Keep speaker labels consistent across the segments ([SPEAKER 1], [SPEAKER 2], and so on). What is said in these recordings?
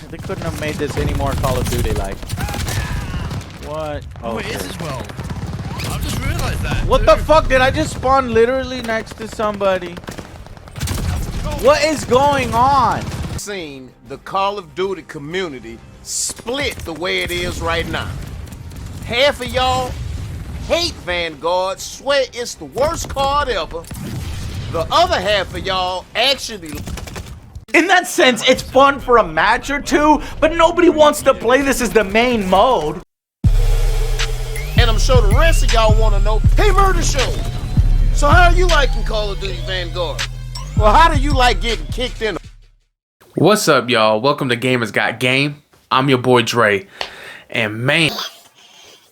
[SPEAKER 1] They couldn't have made this any more Call of Duty like. What?
[SPEAKER 2] Oh, it is as well. I've just realized that.
[SPEAKER 1] What the fuck? Did I just spawn literally next to somebody? What is going on?
[SPEAKER 3] Seen the Call of Duty community split the way it is right now. Half of y'all hate Vanguard, swear it's the worst card ever. The other half of y'all actually...
[SPEAKER 4] In that sense, it's fun for a match or two, but nobody wants to play this as the main mode.
[SPEAKER 3] And I'm sure the rest of y'all want to know, hey, Murder Show, so how are you liking Call of Duty Vanguard? Well, how do you like getting kicked in?
[SPEAKER 5] What's up, y'all? Welcome to Gamers Got Game. I'm your boy Dre, and man...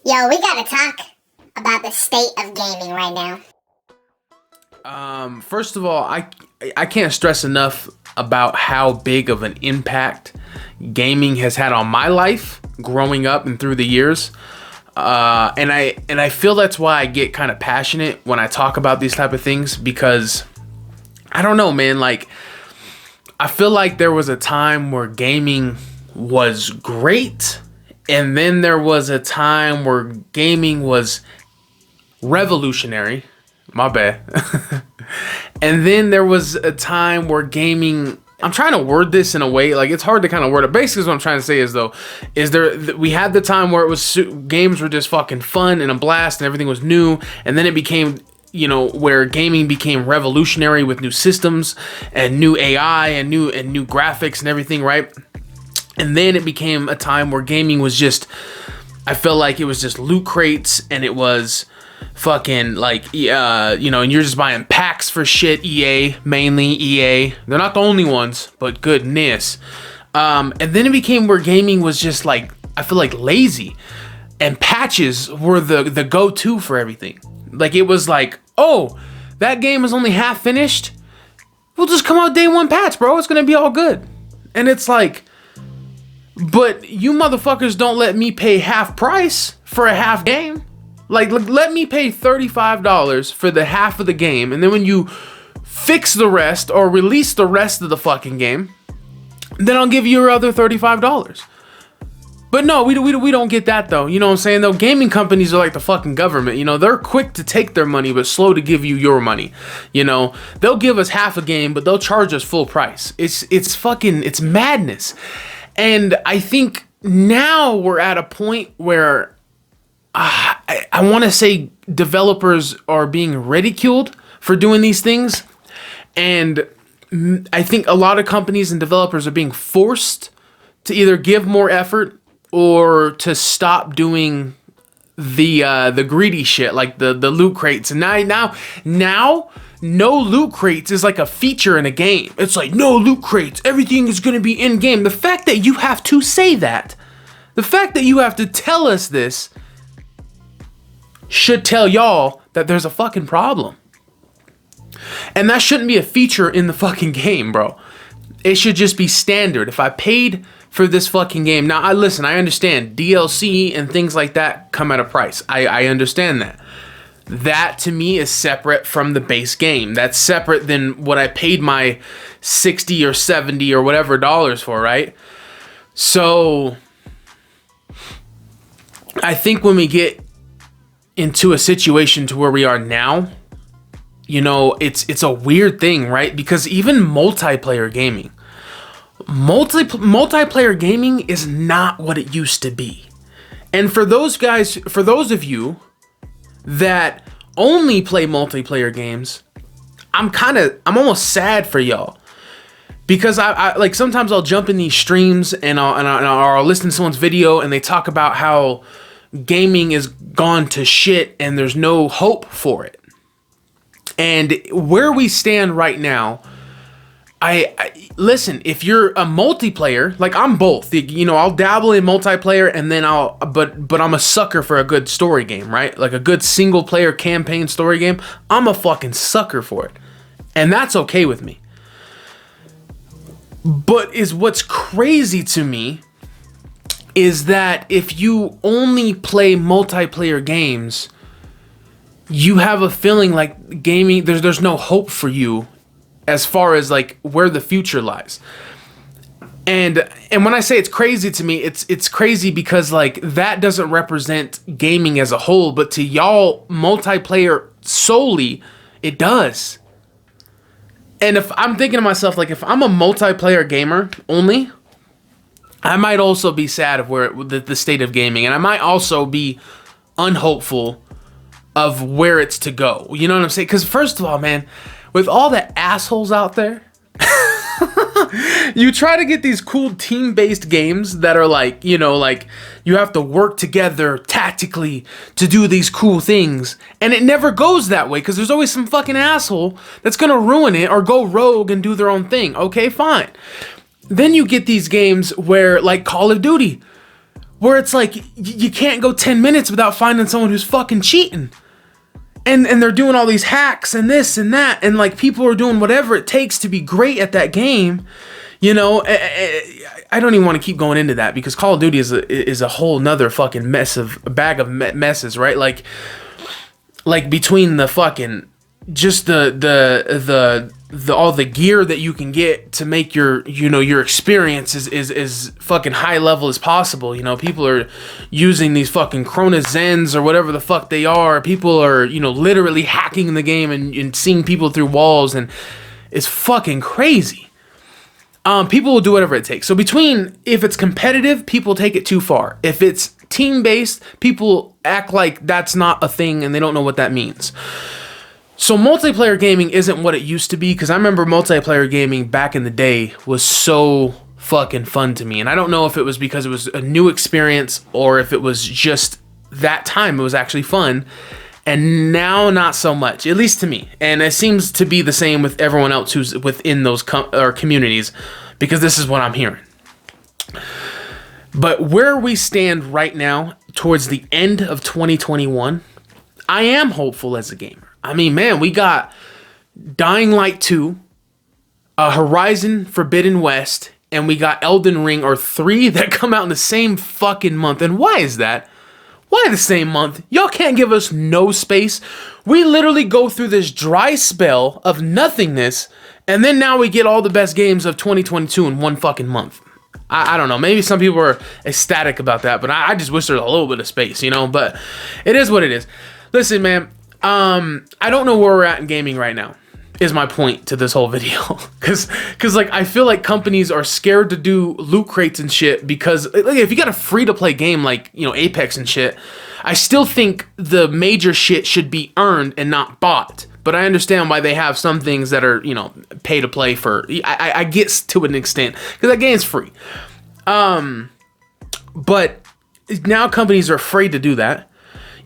[SPEAKER 6] Yo, we gotta talk about the state of gaming right now.
[SPEAKER 5] First of all, I can't stress enough about how big of an impact gaming has had on my life growing up and through the years. And I feel that's why I get kind of passionate when I talk about these type of things, because I don't know, man, like I feel like there was a time where gaming was great, and then there was a time where gaming was revolutionary. My bad. And then there was a time where gaming, I'm trying to word this in a way, like it's hard to kind of word it. Basically what I'm trying to say is though, we had the time where it was, games were just fucking fun and a blast and everything was new. And then it became, you know, where gaming became revolutionary with new systems and new AI and new graphics and everything, right? And then it became a time where gaming was just, I felt like it was just loot crates, and it was fucking like, you know, and you're just buying packs for shit. Mainly EA. They're not the only ones, but goodness. And then it became where gaming was just like, I feel like lazy, and patches were the go-to for everything. Like it was like, oh, that game is only half finished. We'll just come out day one patch, bro. It's gonna be all good. And it's like, but you motherfuckers don't let me pay half price for a half game. Like, let me pay $35 for the half of the game, and then when you fix the rest or release the rest of the fucking game, then I'll give you your other $35. But no, we don't get that though. You know what I'm saying? Though gaming companies are like the fucking government. You know, they're quick to take their money, but slow to give you your money. You know, they'll give us half a game, but they'll charge us full price. It's madness. And I think now we're at a point where I want to say developers are being ridiculed for doing these things. And I think a lot of companies and developers are being forced to either give more effort or to stop doing the greedy shit, like the loot crates. And now no loot crates is like a feature in a game. It's like, no loot crates, everything is going to be in game. The fact that you have to say that, the fact that you have to tell us this, should tell y'all that there's a fucking problem. And that shouldn't be a feature in the fucking game, bro. It should just be standard. If I paid for this fucking game, now I understand DLC and things like that come at a price. I understand that. That to me is separate from the base game. That's separate than what I paid my 60 or 70 or whatever dollars for, right? So I think when we get into a situation to where we are now, you know, it's a weird thing, right? Because even multiplayer gaming is not what it used to be. And for those of you that only play multiplayer games, I'm almost sad for y'all, because I like sometimes I'll jump in these streams and I'll listen to someone's video and they talk about how gaming is gone to shit and there's no hope for it. And where we stand right now, I listen, if you're a multiplayer, like I'm both, you know, I'll dabble in multiplayer and then but I'm a sucker for a good story game, right? Like a good single player campaign story game. I'm a fucking sucker for it. And that's okay with me. But what's crazy to me is that if you only play multiplayer games, you have a feeling like gaming, there's no hope for you as far as like where the future lies. And when I say it's crazy to me, it's crazy because like that doesn't represent gaming as a whole, but to y'all multiplayer solely, it does. And if I'm thinking to myself, like if I'm a multiplayer gamer only, I might also be sad of where the state of gaming, and I might also be unhopeful of where it's to go. You know what I'm saying? Because first of all, man, with all the assholes out there, you try to get these cool team-based games that are like, you know, like you have to work together tactically to do these cool things. And it never goes that way because there's always some fucking asshole that's going to ruin it or go rogue and do their own thing. Okay, fine. Then you get these games where, like Call of Duty, where it's like you can't go 10 minutes without finding someone who's fucking cheating. And they're doing all these hacks and this and that, and like people are doing whatever it takes to be great at that game. You know, I don't even want to keep going into that because Call of Duty is a whole nother fucking bag of messes, right? Like between the fucking just the all the gear that you can get to make your experience is fucking high level as possible. You know, people are using these fucking Chrono Zens or whatever the fuck they are. People are, literally hacking the game and seeing people through walls, and it's fucking crazy. People will do whatever it takes. So if it's competitive, people take it too far. If it's team-based, people act like that's not a thing and they don't know what that means. So multiplayer gaming isn't what it used to be, because I remember multiplayer gaming back in the day was so fucking fun to me. And I don't know if it was because it was a new experience or if it was just that time it was actually fun. And now not so much, at least to me. And it seems to be the same with everyone else who's within those communities, because this is what I'm hearing. But where we stand right now, towards the end of 2021, I am hopeful as a gamer. I mean, man, we got Dying Light 2, Horizon Forbidden West, and we got Elden Ring, or 3 that come out in the same fucking month. And why is that? Why the same month? Y'all can't give us no space. We literally go through this dry spell of nothingness, and then now we get all the best games of 2022 in one fucking month. I don't know. Maybe some people are ecstatic about that, but I just wish there was a little bit of space, But it is what it is. Listen, man. I don't know where we're at in gaming right now, is my point to this whole video. Cause like, I feel like companies are scared to do loot crates and shit, because like, if you got a free to play game like, Apex and shit, I still think the major shit should be earned and not bought. But I understand why they have some things that are, pay to play for. I get to an extent, because that game's free. But now companies are afraid to do that,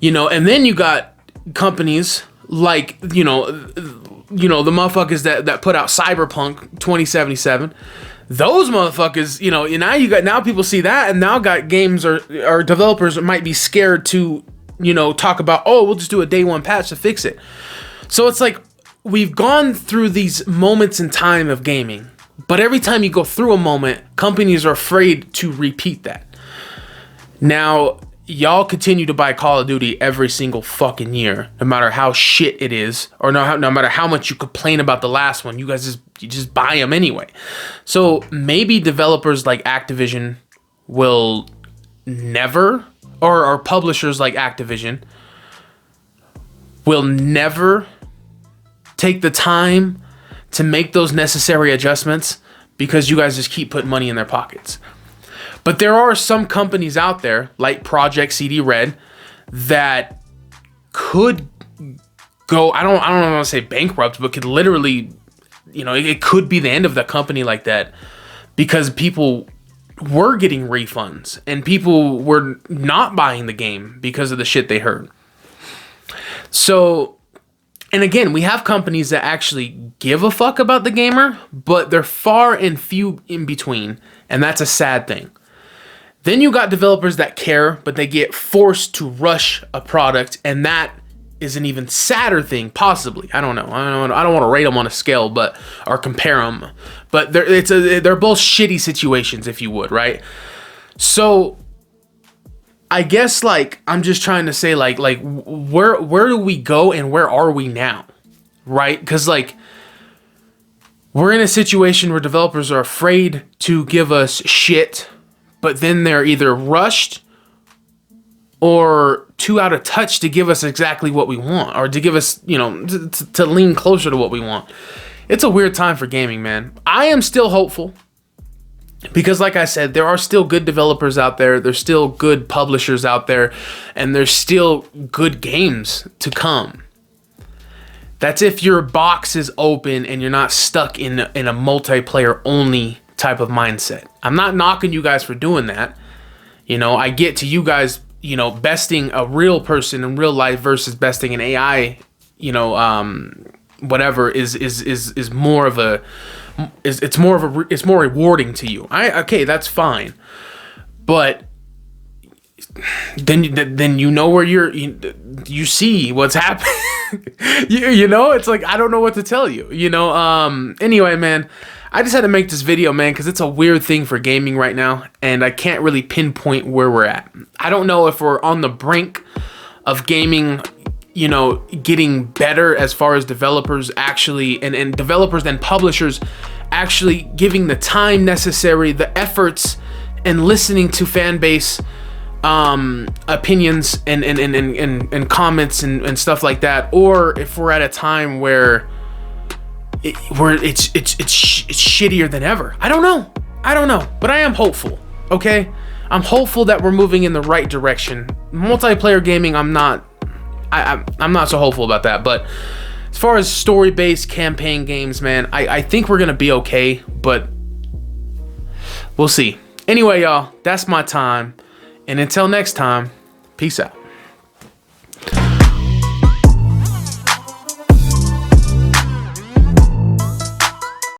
[SPEAKER 5] and then you got companies like the motherfuckers that put out Cyberpunk 2077. Those motherfuckers, now people see that, and now got games or developers might be scared to talk about, oh, we'll just do a day one patch to fix it. So it's like we've gone through these moments in time of gaming, but every time you go through a moment, companies are afraid to repeat that. Now, y'all continue to buy Call of Duty every single fucking year, no matter how shit it is, or no matter how much you complain about the last one. You guys just buy them anyway. So maybe developers like Activision will never, or publishers like Activision will never take the time to make those necessary adjustments, because you guys just keep putting money in their pockets. But there are some companies out there, like Project CD Red, that could go, I don't want to say bankrupt, but could literally, it could be the end of the company like that, because people were getting refunds and people were not buying the game because of the shit they heard. So, and again, we have companies that actually give a fuck about the gamer, but they're far and few in between, and that's a sad thing. Then you got developers that care, but they get forced to rush a product, and that is an even sadder thing, possibly. I don't know. I don't want to rate them on a scale, or compare them. But they're both shitty situations, if you would, right? So I guess I'm just trying to say where do we go and where are we now, right? Because we're in a situation where developers are afraid to give us shit, but then they're either rushed or too out of touch to give us exactly what we want, or to give us, you know, to lean closer to what we want. It's a weird time for gaming, man. I am still hopeful because, like I said, there are still good developers out there. There's still good publishers out there, and there's still good games to come. That's if your box is open and you're not stuck in a multiplayer only type of mindset. I'm not knocking you guys for doing that. You know, I get to you guys, you know, besting a real person in real life versus besting an AI, you know, whatever is more of a, it's more rewarding to you. Okay, that's fine. But then you know where you see what's happening. you know, it's like, I don't know what to tell you, you know. Anyway, man, I just had to make this video, man, because it's a weird thing for gaming right now, and I can't really pinpoint where we're at. I don't know if we're on the brink of gaming, you know, getting better as far as developers actually, and developers and publishers actually giving the time necessary, the efforts, and listening to fan base opinions and comments and stuff like that, or if we're at a time where it's shittier than ever. I don't know, but I am hopeful. Okay, I'm hopeful that we're moving in the right direction. Multiplayer gaming, I'm not so hopeful about that, but as far as story-based campaign games, man, I think we're gonna be okay, but we'll see. Anyway, y'all, that's my time. And until next time, peace out.